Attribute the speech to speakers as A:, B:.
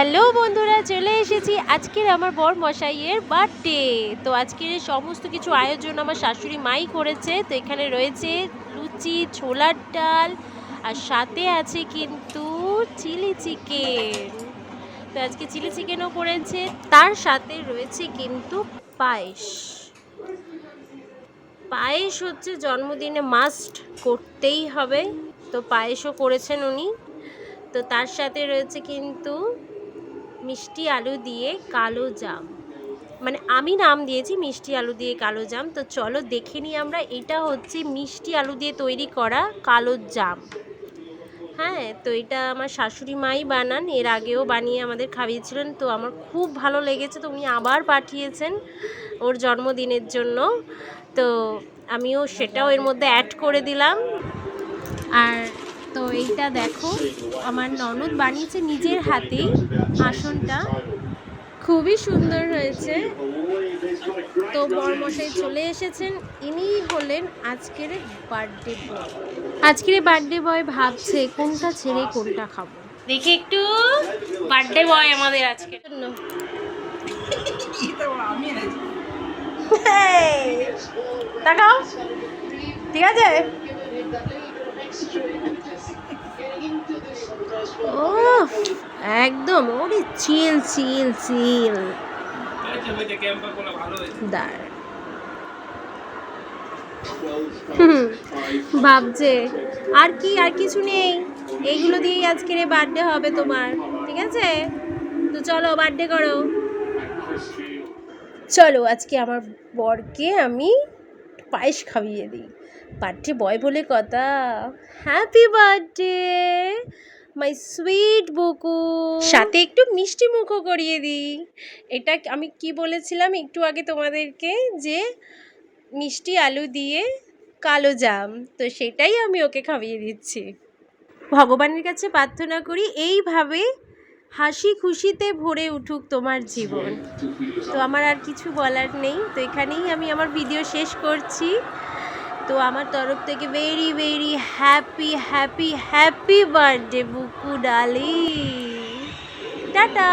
A: Hello বন্ধুরা, চলে এসেছি আজকের আমার বর মশাইয়ের বার্থডে। তো আজকের সমস্ত কিছু আয়োজন আমার শাশুড়ি মাই করেছে। তো এখানে রয়েছে লুচি, ছোলার ডাল, আর সাথে আছে কিন্তু চিলি চিকেন। তো আজকে চিলি চিকেনও করেছে, তার সাথে রয়েছে কিন্তু পায়েস। পায়েস হচ্ছে জন্মদিনে মাস্ট করতেই হবে, তো পায়েসও করেছেন উনি। তো তার সাথে রয়েছে কিন্তু মিষ্টি আলু দিয়ে কালো জাম, মানে আমি নাম দিয়েছি মিষ্টি আলু দিয়ে কালো জাম। তো চলো দেখে নিই আমরা। এটা হচ্ছে মিষ্টি আলু দিয়ে তৈরি করা কালো জাম। হ্যাঁ, তো এটা আমার শাশুড়ি মাই বানান, এর আগেও বানিয়ে আমাদের খাইয়েছিলেন। তো আমার খুব ভালো লেগেছে, তো উনি আবার পাঠিয়েছেন ওর জন্মদিনের জন্য। তো আমিও সেটাও এর মধ্যে অ্যাড করে দিলাম। আর তো এইটা দেখো, আমার ননদ বানিয়েছে নিজের হাতেই আসনটা, খুবই সুন্দর হয়েছে। তো বরমশাই চলে এসেছেন, ইনি হলেন আজকের বার্থডে বয়। আজকের বার্থডে বয় ভাবছে কোনটা ছেড়ে কোনটা খাবো। দেখি একটু বার্থডে বয় আমাদের আজকে জন্য। তাকাও, ঠিক আছে। ও একদম ওরে চিল চিল চিল দাঁড় ভাবছে আর কি, আর কিছু নেই, এইগুলো দিয়েই আজকের বার্থডে হবে তোমার, ঠিক আছে। তো চলো বার্থডে করো। চলো আজকে আমার বরকে আমি পায়েস খাইয়ে দিই, বার্থডে বয় বলে কথা। হ্যাপি বার্থডে মাই সুইট বুকু, সাথে একটু মিষ্টি মুখও করিয়ে দিই। এটা আমি কি বলেছিলাম একটু আগে তোমাদেরকে, যে মিষ্টি আলু দিয়ে কালো জাম, তো সেটাই আমি ওকে খাইয়ে দিচ্ছি। ভগবানের কাছে প্রার্থনা করি এইভাবে হাসি খুশিতে ভরে উঠুক তোমার জীবন। তো আমার আর কিছু বলার নেই, তো এখানেই আমি আমার ভিডিও শেষ করছি। তো আমার তরফ থেকে very very happy happy happy birthday বুকু ডালি, টাটা।